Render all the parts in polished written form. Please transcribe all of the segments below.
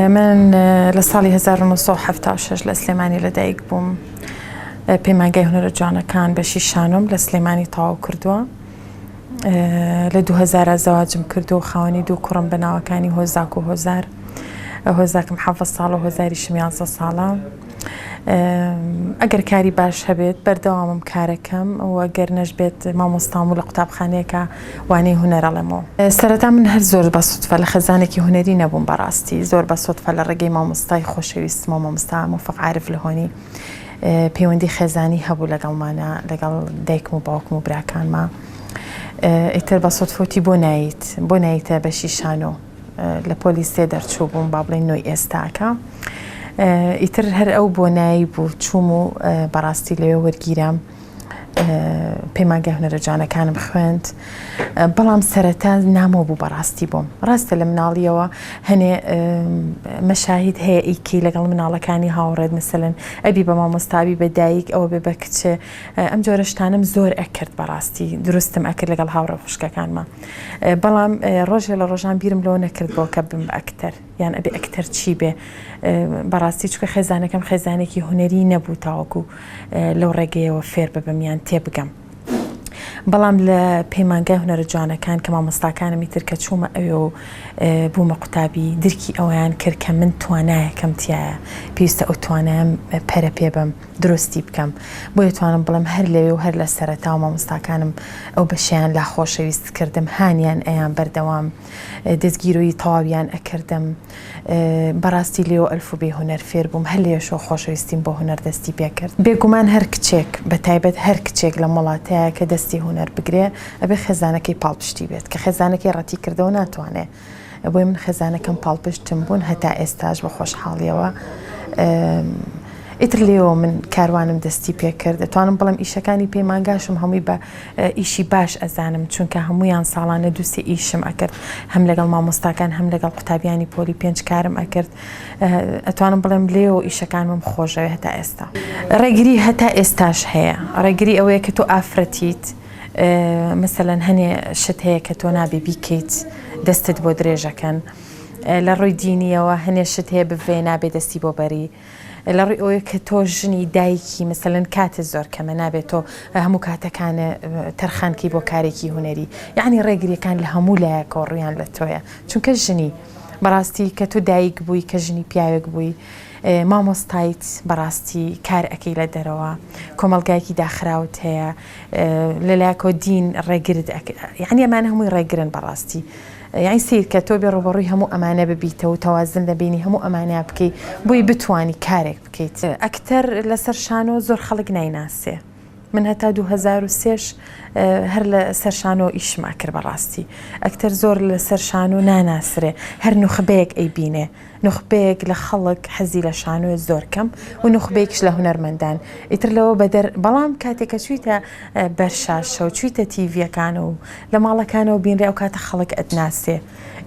من لە ساڵی 1976 لە سلێمانی لەدایک بووم. پەیمانگای هونەرە جوانەکان بەشی شانۆم لە سلێمانی تەواو کردووە. لە 2000 زەواجم کردو و خاوەنی دوو کوڕم بە ناوەکانی هۆزاک و هۆزار. هۆزاکم 7 ساڵ و هۆزاریشم 11 ساڵە. ئەگەر کاری باش هەبێت بەردەوامم کارەکەم و ئەگەر نەشبێت مامۆستام و لە قوتابخانەیەکە وانەی هونەرەڵێمەوە. سەرەتا من هەر زۆر بە سوتفە لە خەزانێکی هونەری نەبووم بەڕاستی، زۆر بە سوتفە لە ڕێگەی مامۆستای خۆشەویستمە مامۆستا موفق عارف لە هۆنی پەیوەندی خێزانی هەبوو لەگەڵمانە لەگەڵ دایکم و باوکم و براکانمە. ئیتر بە سوتفۆتی بۆ نایتە بەشی شانۆ لە پۆلیسێ دەرچوو بووم با بڵێن نۆی ئێستاکە. ئیتر هەر ئەو بۆ نایی بوو چووم و بەڕاستی لەوێ وەرگیرام پەیمانگای هونەرە جوانەکانم خوێند، بەڵام سەرەتا نامۆ بوو بەڕاستی بۆم. ڕاستە لە مناڵیەوە هەنێ مەشاهید هەیە ئیکی لەگەڵ مناڵەکانی هاوڕێت مثلەن ئەبی بە مامۆستابی بە دایک ئەوە بێ بە کچێ، ئەم جۆرە شتانم زۆر ئەکرد بەڕاستی، دروستم ئەکرد لەگەڵ هاوڕە خوشکەکانمە. بەڵام ڕۆژێ لە ڕۆژان بیرم لەوە نەکردبەوە کە بم بە ئەکتەر، یان ئەبێ ئەکتەر چی بێ. بەڕاستی چکە خێزانەکەم خێزانێکی هونەری نەبوو تاوەکو لەو ڕێگەیەوە فێر ببەمیان تێبگەم. بەڵام لە پەیمانگای هونەرە جوانەکان کە مامۆستاکانم ئیتر کە چوومە ئەوێ و بوومە قوتابی درکی ئەویان کرد کە من توانایەکەم تایە، پێویستە ئەو توانایم پەرە پێ بم درستی بکەم، بۆیە توانم بڵم هەر لەوێ و هەر لە سەرەتا و مامۆستاکانم ئەو بەشیان لا خۆشەویست کردم، هانیان ئەیان بەردەوام دەستگیرۆی تەواویان ئەکردم. بەڕاستی لێەوە ئەلفوبێ هونەر فێر بووم، هەر لێشۆ خۆشەویستیم بۆ هونەر دەستی پێ کرد. بێگومان هەر کچێک بە تایبەت هەر کچێک لە وڵاتەیە کە دەستی هونەر بگرێ ئەبێ خێزانەکەی پاڵپشتی بێت کە خێزانەکەی ڕەتی کردەوە ناتوانێت. بۆی من خێزانەکەم پاڵپشتم بوون هەتا ئێستاش بە خۆشحاڵیەوە. ئیتر لێەوە من کاروانم دەستی پێ کرد، دەتوانم بڵم ئیشەکانی پەیمانگاشم هەمووی بە ئیشی باش ئەزانم، چونکە هەمویان ساڵانە دووسێ ئیشم ئەکرد، هەم لەگەڵ مامۆستاکان هەم لەگەڵ قوتابیانی پۆلی 5 کارم ئەکرد. ئەتوانم بڵێم لێەوە ئیشەکانمم خۆشەوێ هەتا ئێستا. ڕێگری هەتا ئێستاش هەیە، ڕێگری ئەوەیە کە تۆ ئافرەتیت، مثلەن هەنێ شت هەیە کە تۆ نابێ بیکەیت دەستت بۆ درێژەکەن. لە ڕووی دینیەوە هەنێ شت هەیە بڤێ نابێ دەستی بۆ بەری. لە ڕووی ئەوەیە کە تۆ ژنی دایکی مثلەن کاتت زۆر کەمە نابێت تۆ هەموو کاتەکانە تەرخانکەی بۆ کارێکی هونەری، یعنی ڕێگریەکان لە هەموو لایەکەوە ڕویان لە تۆیە، چونکە ژنی بەڕاستی کە تۆ دایک بووی کە ژنی پیاوێک بووی مامۆستایت بەڕاستی کار ئەەکەی لە دەرەوە، کۆمەلگایەکی داخراوت هەیە لەلایەکەوە دین ڕێگرت، یعنی ئەمانە هەمووی ڕێگرن بەڕاستی. یعنی سیر کە تۆ بێ ڕۆبەڕووی هەموو ئەمانە ببیتە و تەوازن لەبینی هەموو ئەمانە بکەیت بۆی بتوانی کارێک بکەیت. ئەکتەر لەسەر شانۆ زۆر خەڵک نایناسێ، من هەتا 2003 هەر لە سەر شانۆ ئیشما کرد بەڕاستی. ئەکتەر زۆر لە سەر شانۆ ناناسرێ، هەر نوخبەیەک ئەیبینێ، نوخبەیەک لە خەڵک حەزی لە شانۆی زۆر کەم و نوخبەیەکش لە هونەرمەندان. ئیتر لەوە بەدەر بەڵام کاتێکە چویتە بەرشاشە و چویتە تیڤیەکان و لە ماڵەکانەوە بینرێ ئەو کاتە خەڵک ئەتناسێ،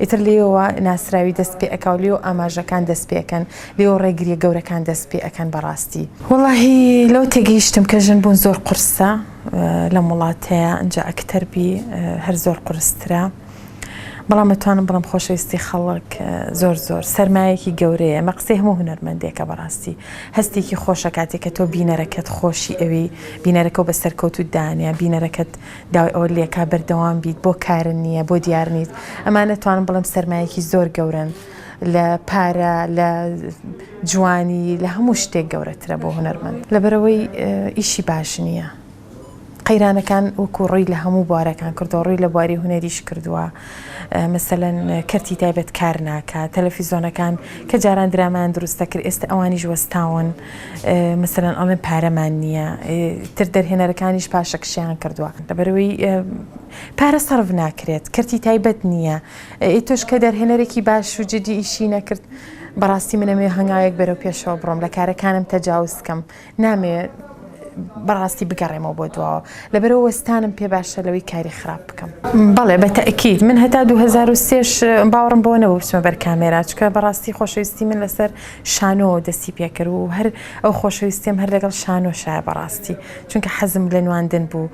ئیتر لێەوە ناسراوی دەست پێ ئەکا و لێەوە ئاماژەکان دەست پێەکەن، لێەوە ڕێگریە گەورەکان دەست پێ ئەەکەن بەڕاستی. وەڵاهی لەو تێگەیشتم کە ژن بوون زۆر قورسە لە وڵاتەیە ئەنجا ئەکتەربی هەر زۆر قورسترە. بەڵام ئەتوانم بڵم خۆشەویستی خەڵک زۆر سەرمایەکی گەورەیە، مەقسەی هەموو هونەرمەندێکە بەڕاستی. هەستێکی خۆشە کاتێک کە تۆ بینەرەکەت خۆشی ئەوی بینەرەکە و بەسەر کەوت و دانیا بینەرەکەت داوای ئەوە لێکا بەردەوام بیت، بۆ کارن نییە بۆ دیار نیت. ئەمانە توانم بڵم سەرمایەکی زۆر گەورن لە پارە، لە جوانی، لە هەموو شتێک گەورەترە بۆ هونەرمەند، لەبەرەوەی ئیشی باش نییە. قەیرانەکان وەکو ڕووی لە هەموو بوارەکان کردو، ڕووی لە بواری هونەریش کردووە، مثلەن کەرتی تایبەت کار ناکات، تەلەڤیزۆنەکان کە جاران درامان دروستە کرد ئێستا ئەوانیش وەستاون، مثلەن ئەڵێن پارەمان نییە، تر دەرهێنەرەکانیش پاشەکشیان کردووە، لەبەرەوەی پارە سەرف ناکرێت، کەرتی تایبەت نییە. تۆش کە دەرهێنەرێکی باش و جدی ئیشی نەکرد بەڕاستی منەمێ هەنگاوێک بەرەو پێشەوە بڕۆم، لە کارەکانم تەجاوز بکەم، نامێ بەڕاستی بگەڕێمەوە بۆ دواوە، لەبەرەوە وەستانم پێ باشە لەوەی کاری خراپ بکەم. بەڵێ بەتەئکید من هەتا 2003 باوەڕم بۆ نەبوو بچمە بەر کامێرا، چکە بەڕاستی خۆشەویستی من لەسەر شانۆ دەستی پێکرد و هەر ئەو خۆشەویستیم هەر لەگەڵ شانۆ شایە بەڕاستی، چونکە حەزم لە نواندن بوو،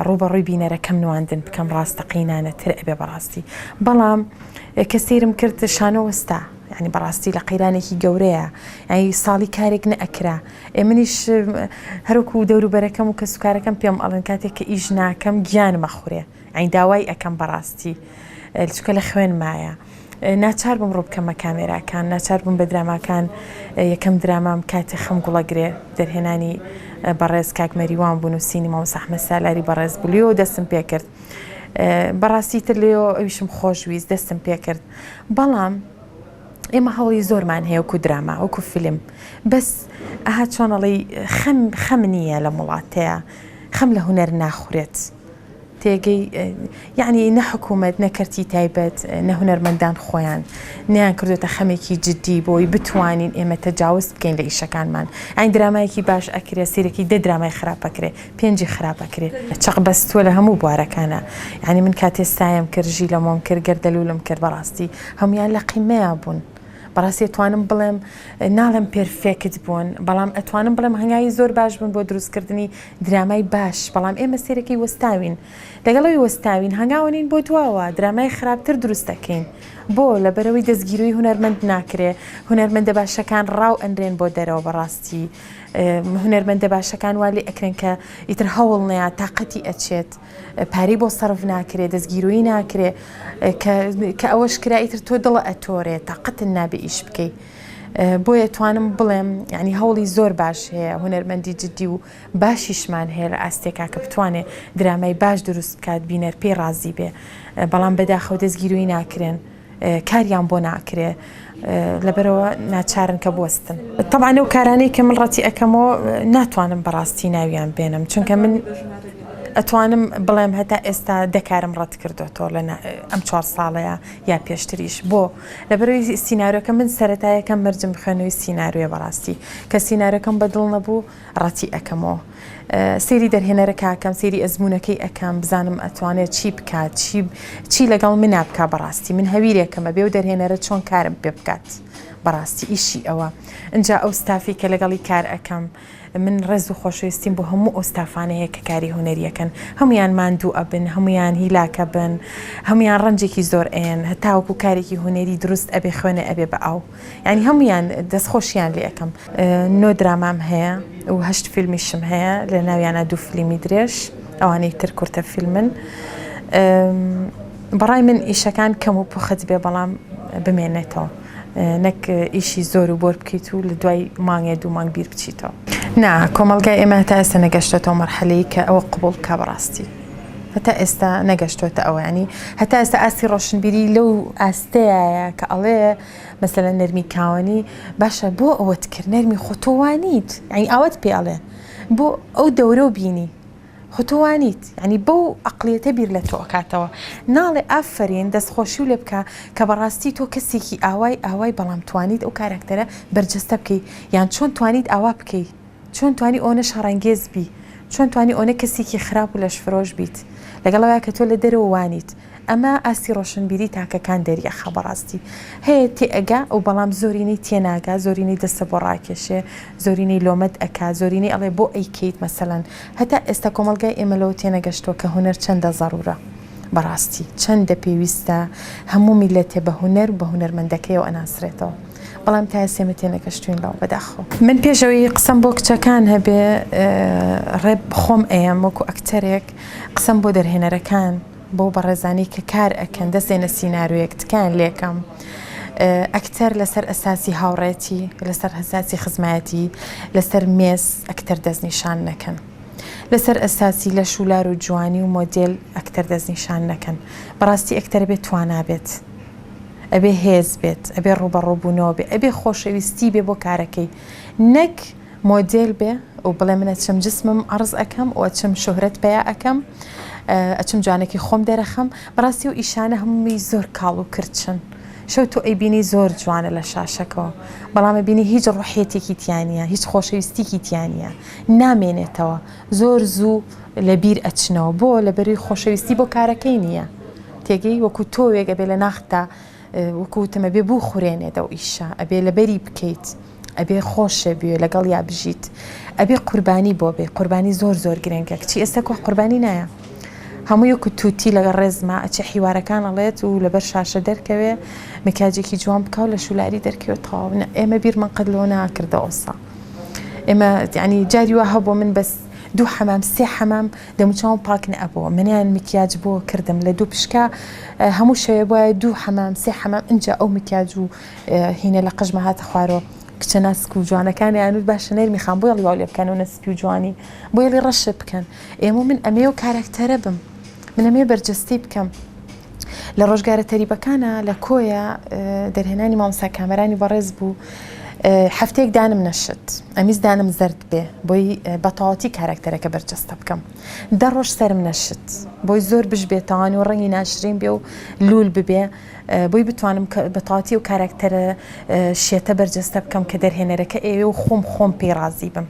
ڕوبەڕووی بینەرەکەم نواندن بکەم، ڕاستەقینانەتر ئەبێ بەڕاستی. بەڵام کە سیرم کرد شانۆ وەستا ینی بەڕاستی لە قەیرانێکی گەورەیە ینی ساڵی کارێک نەئەکرا منیش هەروکو دەوروبەرەکەم و کە سوکارەکەم پێم ئەڵێن کاتێک کە ئیش ناکەم گیانمە خوڕێ ئەین داوای ئەەکەم بەڕاستی چکە لە خوێن مایە ناچار بم ڕۆ بکەمە کامێراکان ناچار بووم بە دراماکان یەکەم درامام کاتێ خەم گوڵەگرێ دەرهێنانی بەڕێز کاکمەریوان بوون و سینیما و سەحمە سالاری بەڕێز بولیۆ دەستم پێ کرد بەڕاستی تر لێەوە ئەویشم خۆشویست دەستم پێ کرد بەڵام ئێمە هەوڵی زۆرمان هەیە وەکو دراما وەکو فیلم بەس ئەها چۆنەڵی خەم نییە لە وڵاتەیە خەم لە هونەر ناخورێت تێگەی یعنی نە حکوومەت نەکەرتی تایبەت نە هونەرمەندان خۆیان نیان کردوتە خەمێکی جددی بۆی بتوانین ئێمە تەجاوز بکەین لە ئیشەکانمان ئاین درامایەکی باش ئەکرێ سیرەکی دە درامای خراپەکرێ پێنجی خراپەکرێ چەق بەستووە لە هەموو بوارەکانە یعنی من کاتێ سایم کرد ژی لەمۆم کرد گەردەلوولم کرد بەڕاستی هەمویان لە قیمەیە بوون بەڕاستی ئەتوانم بڵێم ناڵم پێرفێکت بوون بەڵام ئەتوانم بڵێم هەنگاوی زۆر باش بوون بۆ دروستکردنی درامای باش بەڵام ئێمە سێرەکەی وەستاوین لەگەڵەوەی وەستاوین هەنگاوانین بۆ دواوە درامای خراپتر دروست دەکەین بۆ لەبەرەوەی دەستگیروی هونەرمەند ناکرێ هونەرمەندە باشەکان ڕاو ئەنرێن بۆ دەرەوە بەڕاستی هونەرمەندە باشەکان والی ئەکرێن کە ئیتر هەوڵ نەیە تااقەتی ئەچێت پارەی بۆ سەرف ناکرێت دەستگیروی ناکرێ کە ئەوەش کرا ئیتر تۆ دڵە ئەتۆرێت تااقەتن نابێ ئیش بکەیت بۆیە توانم بڵێم ینی هەوڵی زۆر باش هەیە هونەرمەندی جددی و باشیشمان هەیە لە ئاستێکا کە بتوانێت درامای باش دروست بکات بینەر پێی ڕازی بێ بەڵام بەداخەوە دەستگیروی ناکرێن کاریان بۆ ناکرێ لەبەرەوە ناچارن کە بوەستن طبعا ئەو کارانەی کە من ڕەتی ئەەکەمەوە ناتوانم بەڕاستی ناویان بێنم چونکە من ئەتوانم بڵێم هەتا ئێستا دەکارم ڕەت کردوەوە لە ئەم 4 ساڵەیە یا پێشتریش بۆ لەبەرەوەی سیناریۆکە من سەرەتایەکەم مەرجم بخوێنەوەی سیناریۆیە بەڕاستی کە سیناریۆکەم بەدڵ نەبوو ڕەتی ئەەکەمەوە سێری دەرهێنەرەکە ئەەکەم سێری ئەزمونونەکەی ئەەکەم بزانم ئەتوانێت چی بکات چی لەگەڵ منا بکە بەڕاستی من هەویرێکەمە بێ و دەرهێنەرە چۆن کارم پێ بکات بەڕاستی ئیشی ئەوە اینجا ئەو ستافی کە لەگەڵی کار ئەەکەم من ڕێز و خۆشەویستیم بۆ هەموو ئەو ستافانەیە کە کاری هونەریەکەن هەمویان ماندوو ئەبن هەمویان هیلاکە بن هەمویان ڕەنجێکی زۆر ئێن هەتاوەکو کارێکی هونەری دروست ئەبێ خوێنە ئەبێ بە ئاو ینی هەمویان دەستخۆشیان لێ ئەەکەم 9 درامام هەیە و 8 فیلمیشم هەیە لە ناویانە 2 فیلمی درێژ ئەوانەی تر کورتە فیلمن بەڕای من ئیشەکان کەم و پوخت بێ بەڵام بمێنێتەوە نەک ئیشی زۆر و بۆر بکەیت و لە دوای مانگێ 2 مانگ بیر بچیتەوە نا کۆمەڵگای ئێمە هەتا ئێستا نەگەشتێتەوە مەرحەلەی کە ئەوە قبول بکە بەڕاستی هەتا ئێستا نەگەشتۆتە ئەوە ینی هەتا ئێستا ئاستی ڕۆشنبیری لەو ئاستەیە کە ئەڵێ مەسەلەن نەرمی کاوەنی باشە بۆ ئەوەت کرد نەرمی خۆتۆوانیت ینی ئەوەت پێ ئەڵێ بۆ ئەو دەورە و بینی خۆتۆوانیت ینی بەو ئەقلیەتە بیر لە تۆ ئەکاتەوە ناڵێ ئافرین دەستخۆشی و لێ بکە کە بەڕاستی تۆ کەسێکی ئاوای بەڵام توانیت ئەو کارکتەرە بەرجەستە بکەیت یان چۆن توانیت ئاوا بکەیت چۆن توانی ئەوە شەڕەنگێز بی چۆن توانی ئەوە کەسێکی خراپ و لەش فرۆش بیت لەگەڵەوەی کە تۆ لە دەرەوە وانیت ئەمە ئاستی ڕۆشنبیری تاکەکان دەریەخە بەڕاستی هەیە تێئەگا و بەڵام زۆرینەی تێناگا زۆرینەی دەستە بۆ ڕاکێشێ زۆرینەی لۆمەت ئەکا زۆرینەی ئەڵێ بۆ ئەیکەیت مەسەلەن هەتا ئێستا کۆمەلگای ئێمە لەوە تێنەگەشتۆ کە هونەر چەندە زەڕورە بەڕاستی چەندە پێویستە هەموو میلەتێ بە هونەر بە هونەرمەندەکەیەوە ئەناسرێتەوە بەڵام تا ئێستا تێنەگەشتوین لەوە بەداخەوە من پێشەوەی قسەم بۆ کچەکان هەبێ ڕێب خۆم ئەیەم وەکو ئەکتەرێک قسەم بۆ دەرهێنەرەکان بۆ بەڕێزانی کە کار ئەکەن دەستێنە سیناریۆیەک تکایان لێکم ئەکتەر لەسەر ئەساسی هاوڕێتی لەسەر ئەساسی خزمەتی لەسەر مێز ئەکتەر دەستنیشان نەکەن لەسەر ئەساسی لە شولار و جوانی و مۆدێل ئەکتەر دەستنیشان نەکەن بەڕاستی ئەکتەر بێت توانابێت ئەبێ هێز بێت ئەبێ ڕوبەڕۆبوونەوە بێ ئەبێ خۆشەویستی بێ بۆ کارەکەی نەک مۆدێل بێ و بڵێ منە چەم جسمم عرض ئەەکەم و ئەچم شۆهرەت پێیا ئەەکەم ئەچم جوانێکی خۆم دەرەخەم بەڕاستی و ئیشانە هەمووی زۆر کاڵ و کرچن شەو تۆ ئەیبینی زۆر جوانە لە شاشەکەەوە بەڵامە بینی هیچ ڕوحەتێکی تیانە هیچ خۆشەویستیکی تیانە نامێنێتەوە زۆر زوو لە بیر ئەچنەوە بۆ لە بەروی خۆشەویستی بۆ کارەکەی نییە تێگەی وەکو تۆوێک ئەبێ لە ناختا وەکوتەمە بێ بوو خوڕێنێتە و ئیشە ئەبێ لەبەری بکەیت ئەبێ خۆشە بێ لەگەڵ یا بژیت ئەبێ قوربانی بۆ بێ قوربانی زۆر گرنگە کچی ئێستا کۆ قوربانی نایە هەموو یەک تووتی لەگە ڕێزمە ئەچە حیوارەکان ئەڵێت و لەبەر شاشە دەرکەوێ مکیاجێکی جوان بکەو لە شولاری دەرکەوێت تەواو ئێمە بیرمان قەت لەوە ناکردە ئەوسا ئێمە یعنی جاری وا هەبوو من بەس 2 حەمام 3 حەمام دەموچاوم پاک نەبووە منیان مکیاج بۆ کردم لە 2 پشکە هەموو شەوێ وایە 2 حەمام 3 حەمام اینجا ئەو مکیاج و هینە لە قژمە هاتە خوارەوە کچە ناسک و جوانەکانی یانوت باشە نەرمیخان بۆ یڵی لێ بکەن و نەسپی و جوانی بۆ یڵی ڕەشە بکەن ئێمە من ئەمێ و کارکتەرە بم من ئەمێ بەرجەستی بکەم لە ڕۆژگارە تەریبەکانە لە کۆیە دەرهێنانی مامۆستا کامەرانی بەڕێز بوو هەفتەیەک دانم نەشت ئەمیز دانم زرد بێ بۆی بەتەواتی کارکتەرەکە بەرجەستە بکەم 10 ڕۆژ سەرم نەشت بۆی زۆر بش بێتەوانی و ڕەنگی ناشرین بێ و لول ببێ بۆی بتوانم بەتەواتی و کارکتەرە شێتە بەرجەستە بکەم کە دەرهێنەرەکە ئێوێ و خۆم پێی رازی بم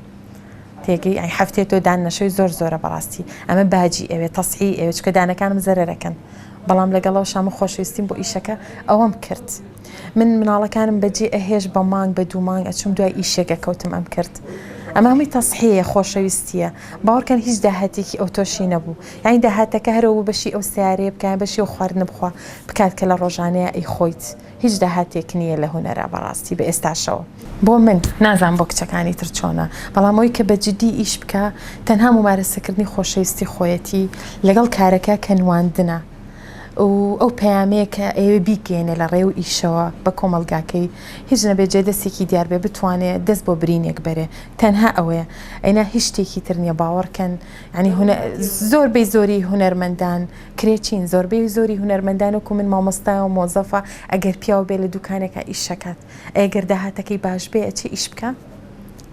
تێگەی ئەی هەفتێ تۆ دان نەشەوی زۆرە بەڕاستی ئەمە باجی ئەوێ تەسعی ئێوە چکە دانەکانم زەرەرەکەن بەڵام لەگەڵەوە شامە خۆشەویستیم بۆ ئیشەکە ئەوەم کرد من مناڵەکانم بەجێ ئەهێش بە مانگ بە 2 مانگ ئەچوم دوای ئیشێکە کەوتم ئەم کرد ئەمە هەمووی تەسحەیە خۆشەویستیە باوەڕکەن هیچ داهاتێکی ئەو تۆشی نەبوو یعنی داهاتەکە هەرەوە بەشی ئەو سیارەیە بکەن بەشی ئەو خواردن بخوا بکات کە لە ڕۆژانەیە ئەی خۆیت هیچ داهاتێک نییە لە هونەرە بەڕاستی بە ئێستاشەوە بۆ من نازان بۆ کچەکانی تر چۆنە بەڵام ئەوی کە بەجددی ئیش بکە تەنها ممارەسەکردنی خۆشەویستی خۆیەتی لەگەڵ کارەکە کە نواندنە و ئەو پەیامەیە کە ئێوە بیگەێنێ لە ڕێو ئیشەوە بە کۆمەلگاکەی هیچ نەبێت جێ دەستێکی دیار بێ بتوانێت دەست بۆ برینێک بەرێ تەنها ئەوەیە ئەینا هیچ شتێکی تر نییە باوەڕکەن ینی زۆربەی زۆری هونەرمەندان کرێچین زۆربەی زۆری هونەرمەندان وکو من مامۆستا و مۆزەفە ئەگەر پیاو بێ لە دوکانێکە ئیشەکات ئەگەر داهاتەکەی باش بێ ئەچێ ئیش بکە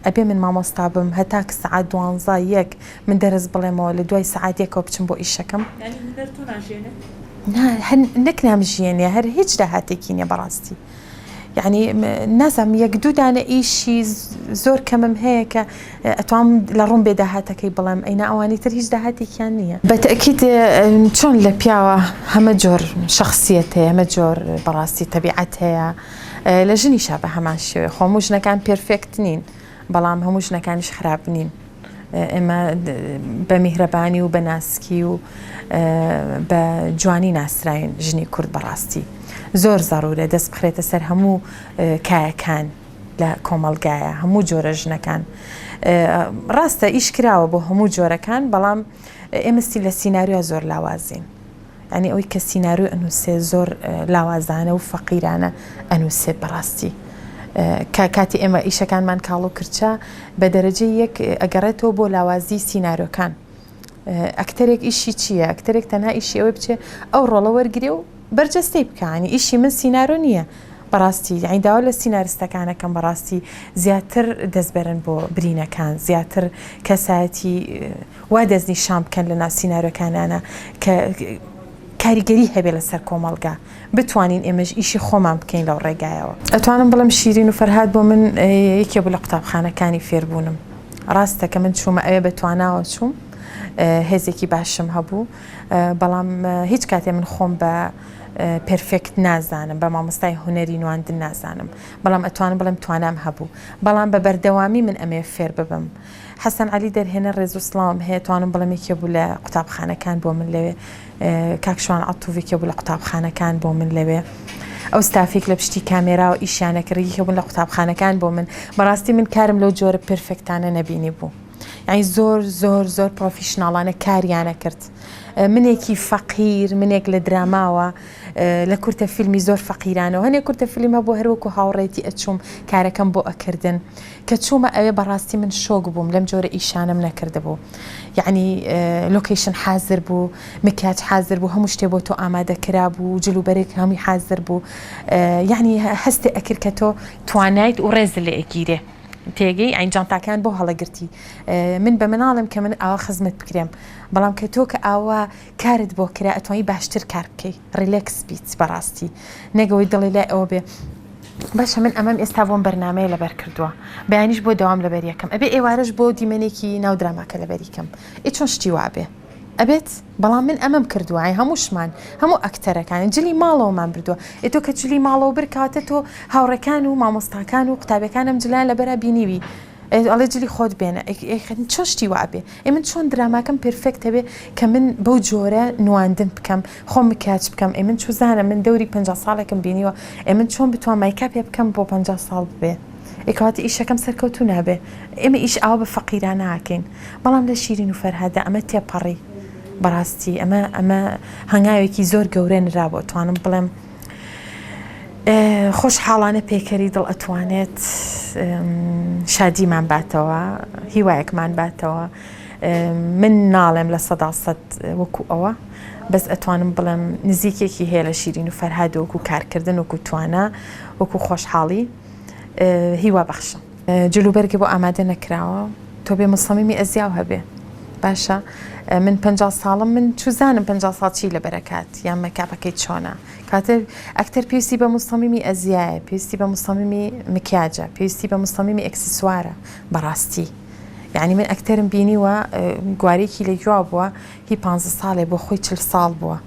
ئەبێ من مامۆستا بم هەتا کە سەعات 12 من دەرز بڵێمەوە لە دوای سەعاتێکەوە بچم بۆ ئیشەکەم نەک نامژیێنێ هەر هیچ داهاتێکی نیە بەڕاستی یعنی نازم 1-2 دانە ئیشی زۆر کەمم هەیە کە ئەتوانم لە ڕوون بێ داهاتەکەی بڵێم ئەینا ئەوانی تر هیچ داهاتێکیان نییە بەتەکید چۆن لە پیاوە هەمە جۆر شخصیەت هەیە هەمە جۆر بەڕاستی تەبیعەت هەیە لە ژنیشا بە هەمان شێوێ هەموو ژنەکان پێرفێکت نین بەڵام هەموو ژنەکانیش خراپ نین ئێمە بە میهرەبانی و بە ناسکی و بە جوانی ناسراین ژنی کورد بەڕاستی زۆر زەڕورە دەست بخرێتە سەر هەموو کایەکان لە کۆمەلگایە هەموو جۆرە ژنەکان ڕاستە ئیش کراوە بۆ هەموو جۆرەکان بەڵام ئێمەستی لە سیناریۆ زۆر لاوازین ینی ئەوی کە سیناریۆ ئەنووسێ زۆر لاوازانە و فەقیرانە ئەنووسێت بەڕاستی کاتی ئێمە ئیشەکانمان کاڵ و کرچە بە دەرەجە یەک ئەگەڕێتەوە بۆ لاوازی سیناریۆکان ئەکتەرێک ئیشی چییە ئەکتەرێک تەنها ئیشی ئەوەی بچێ ئەو ڕۆڵە وەرگری و بەرجەستەی بکانی ئیشی من سیناریۆ نییە بەڕاستی یعنی داوا لە سیناریستەکانەکەم بەڕاستی زیاتر دەستبەرن بۆ برینەکان زیاتر کەسایەتی وا دەستنیشان بکەن لە ناو سیناریۆکانانە کە کاریگەری هەبێ لەسەر کۆمەلگا بتوانین ئێمەش ئیشی خۆمان بکەین لەو ڕێگایەوە ئەتوانم بڵم شیرین و فەرهاد بۆ من یەکێ بوو لە قوتابخانەکانی فێربوونم ڕاستە کە من چوومە ئەوێ بەتواناوە چووم هێزێکی باشم هەبوو بەڵام هیچ کاتێ من خۆم بە پرفێکت نازانم بە مامۆستای هونەری نواندن نازانم بەڵام ئەتوانم بڵم توانام هەبوو بەڵام بە بەردەوامی من ئەمێ فێر ببم حەسەن عەلی دەرهێنە ڕێز و سڵام هەیە توانم بڵم یەکێ بوو لە قوتابخانەکان بۆ من لەوێ کاکشوان عەتووفێکێ بوو لە قوتابخانەکان بۆ من لەوێ ئەو ستافێک لە پشتی کامێرا و ئیشیانەکردی هەبوون لە قوتابخانەکان بۆ من بەڕاستی من کارم لەو جۆرە پرفێکتانە نەبینی بوو یعنی زۆر پرۆفیشناڵانە کاریانە کرد منێکی فەقیر منێک لە دراماوە لە کورتە فیلمی زۆر فەقیرانەوە هەنێک کورتە فیلمە بۆ هەروەکو هاوڕێتی ئەچووم کارەکەم بۆ ئەکردن کە چوومە ئەوێ بەڕاستی من شۆک بووم لەم جۆرە ئیشانم نەکرده بوو یعنی لۆکیشن حازر بوو مکیاج حازر بوو هەموو شتێ بۆ تۆ ئامادە کرا بوو جلوبەرێک هەمووی حازر بوو یعنی هەستی ئەکرد کە تۆ توانایت و ڕێز لێ ئەگیرێ تێگەی ئەین جانتاکان بۆ هەڵەگرتی من بە مناڵم کە من ئاوا خزمەت بکرێم بەڵام کە تۆ کە ئاوا کارت بۆ کرا ئەتوانی باشتر کار بکەی ڕیلەکس بیت بەڕاستی نەگەوەی دڵی لای ئەوە بێ باشە من ئەمەم ئێستا بۆم بەرنامەیە لەبەر کردووە بەیانیش بۆ دەوام لەبەر یەکەم ئەبێ ئێوارەش بۆ دیمەنێکی ناو دراماکە لەبەریکەم چۆن شتی وابێ ئەبێت بەڵام من ئەمەم کردووە هەمووشمان هەموو ئەکتەرەکان جلی ماڵەوەمان بردووە تۆ کە جلی ماڵەوە برکاتە تۆ هاوڕەکان و مامۆستاکان و قوتابەکانم جلیان لەبەرە بینیوی ئەڵێ جلی خۆت بێنە چۆن شتی وابێ من چۆن دراماکەم پرفکتە بێ کە من بەو جۆرە نواندن بکەم خۆم مکیاج بکەم من چوزانە من دەوری 50 ساڵێکم بینیوە من چۆن بتوان مایکاپێ بکەم بۆ 50 ساڵ بێ ئێکاتی ئیشەکەم سەرکەوتو نابێ ئێمە ئیش ئاو بە فەقیران ناکەین بەڵام لە شیرین و فەرهادە ئەمە تێپەڕی بەڕاستی ئەمە هەنگاوێکی زۆر گەورە نرابۆ توانم بڵێم خۆشحاڵانە پێکەری دڵ ئەتوانێت شادیمان باتەوە هیوایەکمان باتەوە من ناڵێم لە 100% وەکو ئەوە بەس ئەتوانم بڵێم نزیکێکی هەیە لە شیرین و فەرهاد وەکو کارکردن وەکو توانە وەکو خۆشحاڵی هیوا بەخشە جلوبەرگی بۆ ئامادە نەکراوە تۆ بێ مصەمیمی ئەزیاو هەبێ باشە من 50 ساڵم من چوزانم 50 ساڵ چی لە بەرەکات یان مەکاپەکەی چۆنە کاتر ئەکتەر پێویستی بە مصەمیمی ئەزیایە پێویستی بە مصەمیمی مکیاجە پێویستی بە مصەمیمی ئەکسسوارە بەڕاستی یعنی من ئەکتەرم بینیوە گوارێکی لە گووا بووە هی 15 ساڵێ بۆ خۆی 40 ساڵ بووە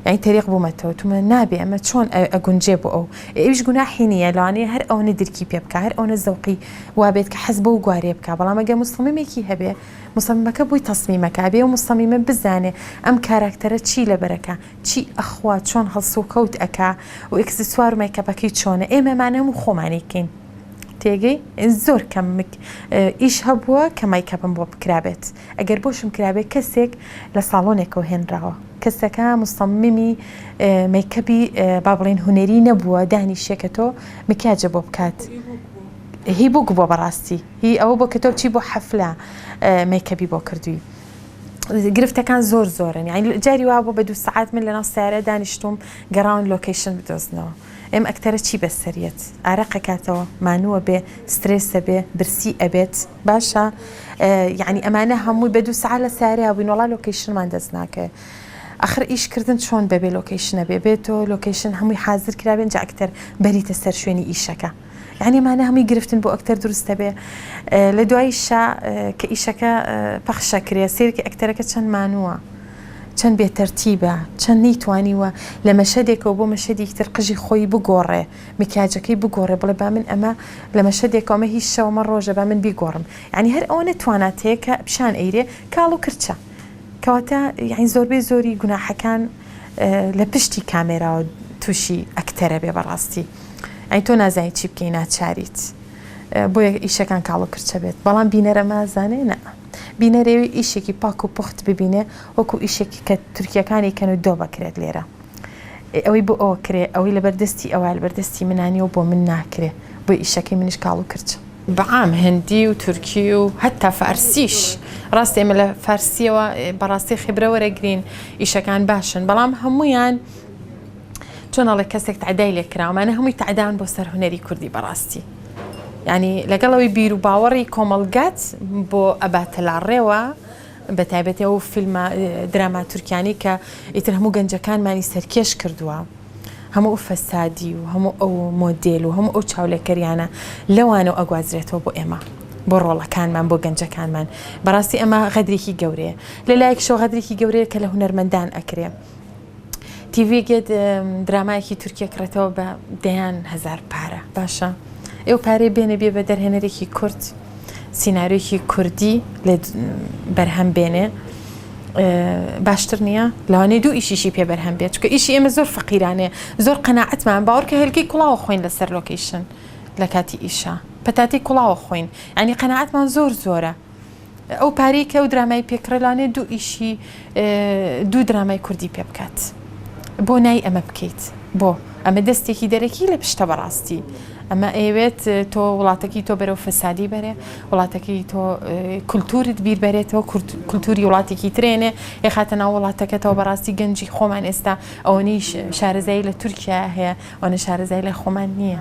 یعنی تەریق بوومەتەوە تومە نابێ ئەمە چۆن ئەگونجێ بۆ ئەو ئێویش گوناحی نییە لەوانەیە هەر ئەوەنە درکی پێ بکە هەر ئەوەنە زەوقی وابێت کە حەز بە و گوارێ بکە بەڵام ئەگەر مصەمیمێکی هەبێ مصەمیمەکە بووی تەسمیمەکە بێ و مصەمیمە بزانێ ئەم کاراکتەرە چی لەبەرەکە چی ئەخوا چۆن هەڵسو و کەوت ئەکا و ئەکسسوار و مایکەپەکەی چۆنە ئێمەمان هەموو خۆمانێکین تێگەی زۆر کەم ئیش هەبووە کە مایکەپم بۆ بکرابێت ئەگەر بۆشم کرابێت کەسێک لە ساڵۆنێکەوە هێنراوە کەسەکە مستەممی مەیکەبی با بڵێن هونەری نەبووە دانیشێکە تۆ مکیاجە بۆ بکات هی بوو بۆ بەڕاستی هی ئەوە بۆ کە تۆ بچی بۆ حەفلە مەیکەبی بۆ کردووی گرفتەکان زۆر زۆرن یعنی جاری وا بۆ بە 2 ساعات من لەناو سیارە دانیشتوم گەڕاون لۆکیشن بدۆزنەوە ئێم ئەکتەرە چی بەسەریەت ئارەقەکاتەوە مانووە بێ سترێسە بێ برسی ئەبێت باشە یعنی ئەمانە هەمووی بە 2 ساعات لە سیارەیە بووین وڵا لۆکیشنمان دەست ناکە ئەخر ئیشکردن چۆن بەبێ لۆکیشنە بێتەوە لۆکیشن هەمووی حازر کرابێن جا ئەکتەر بەریتە سەر شوێنی ئیشەکە یعنی مانە هەمووی گرفتن بۆ ئەکتەر دروستە بێ لە دوای شا کە ئیشەکە پەخشە کرێ سیرکی ئەکتەرەکە چەند مانووە چەند بێتەرتیبە چەند نەیتوانیوە لە مەشەدێکەوە بۆ مەشەدێکی تر قژی خۆی بگۆڕێ مکیاجەکەی بگۆڕێ بڵێ با من ئەمە لە مەشەدێکەوەمە هیچ شەومە ڕۆژە با من بیگۆڕم یعنی هەر ئەوە نەتوانات هەیە کە پیشان ئەیرێ کاڵ و کرچە کەواتە یعنی زۆربەی زۆری گوناحەکان لە پشتی کامێراوە تووشی ئەکتەرە بێ بەڕاستی ئەی تۆ نازانی چی بکەی ناچاریت بۆیە ئیشەکان کاڵ و کرچە بێت بەڵام بینەرە مازانێ نە بینەرێوی ئیشێکی پاک و پوخت ببینێ وەکو ئیشێکی کە تورکیەکانی کەن و دۆ بکرێت لێرە ئەوەی بۆ ئەوە کرێ ئەوەی لەبەردەستی ئەوە لەبەردەستی منانی و بۆ من ناکرێ بۆ ئیشەکەی منیش کاڵ و کرچە بەعام هەندی و تورکی و هەتا فارسیش ڕاستی ئێمە لە فارسیەوە بەڕاستی خبرە وەرەگرین ئیشەکان باشن بەڵام هەمویان چۆنەڵێ کەسێک تعدای لێکراومانە هەمووی تعدان بۆ سەر هونەری کوردی بەڕاستی ینی لەگەڵەوەی بیر و باوەڕی کۆمەڵگات بۆ ئەباتە لاڕێوە بە تایبەتی ئەو فیلمە دراما تورکیانی کە ئیتر هەموو گەنجەکانمانی سەرکێش کردووە هەموو فەسادی و هەموو ئەو مۆدێل و هەموو ئەو چاولێکەریانە لەوانە ئەگوازرێتەوە بۆ ئێمە بۆ ڕۆڵەکانمان بۆ گەنجەکانمان بەڕاستی ئەمە غەدرێکی گەورەیە لە لایەکشەوە غەدرێکی گەورەیە کە لە هونەرمەندان ئەکرێ تیڤێگێت درامایەکی تورکیا کڕێتەوە بە دەیان هەزار پارە باشە ئێو پارەی بێنە بێ بە دەرهێنەرێکی کورد سیناریۆکی کوردی لێ بەرهەم بێنێ باشتر نییە لەوانەیە دوو ئیشیشی پێ بەرهەم بێت چکە ئیشی ئێمە زۆر فەقیرانێ زۆر قەناعەتمان باوەڕکە هەلکەی کوڵاوە خۆین لەسەر لۆکیشن لە کاتی ئیشە پەتاتی کوڵاوە خۆین ینی قەناعەتمان زۆر زۆرە ئەو پارەی کە ئەو درامای پێکڕێلانێ دوو ئیشی دوو درامای کوردی پێ بکات بۆ نای ئەمە بکەیت بۆ ئەمە دەستێکی دەرەکی لە پشتە بەڕاستی ئەمە ئەوێت تۆ وڵاتەکەی تۆ بەرەو فەسادی بەرێ وڵاتەکەی تۆ کولتورت بیر بەرێتەوە کولتوری وڵاتێکی ترێنێ یخاتە ناو وڵاتەکەتەوە بەڕاستی گەنجی خۆمان ئێستا ئەوەی شارەزایی لە تورکیا هەیە ئەوە شارەزای لە خۆمان نییە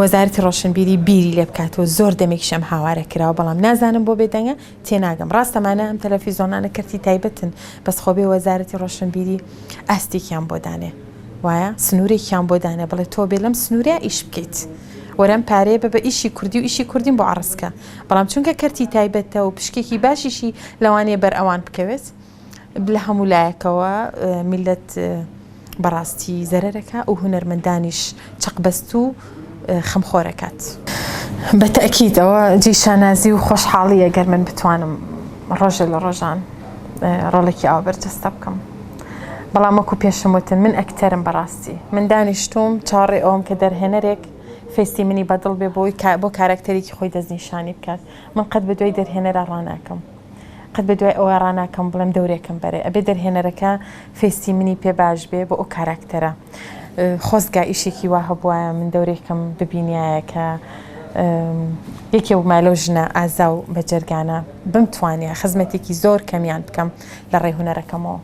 وەزارەتی ڕۆشنبیری بیری لێ بکاتەوە زۆر دەمێکشەم هاوارە کراوە بەڵام نازانم بۆ بێدەنگە تێناگەم ڕاستەمانە ئەم تەلەڤیزۆنانە کردی تایبەتن بەس خۆبێ وەزارەتی ڕۆشنبیری ئاستێکیان بۆ دانێ وایە سنوورێکیان بۆ دانێ بڵێ تۆ بێ لەم سنوورە ئیش بکەیت وەرەم پارەیە بە ئیشی کوردی و ئیشی کوردین بۆ عڕسکە بەڵام چونکە کەرتی تایبەتە و پشکێکی باشیشی لەوانەیە بەر ئەوان بکەوێت لە هەموو لایەکەوە میلەت بەڕاستی زەرەرەکە و هونەرمەندانیش چەقبەست و خەمخۆرەکات بتأكيد أو جي شانازي وخوش حالية قال من بتوانم رجل رجان رولكي أو برجستا بكم بلا ماكو بيشموتن من أكترم براستي من دانشتوم تشاري أوم كدر هنريك فيستي مني بدل ببوي بو كاركتري كي خوي دزنيشاني بكات من قد بدوي در هنر راناكم قد بدوي أو راناكم بلم دوريكم بري أبي در هنركا فيستي مني بي باش بي بو كاركترا خۆزگا ئیشێکی وا هەبووە من دەورێکم ببینایە کە یەکێ مالۆ ژنە ئازا و بە جەرگانە بمتوانێ خزمەتێکی زۆر کەمیان بکەم لە ڕێی هونەرەکەمەوە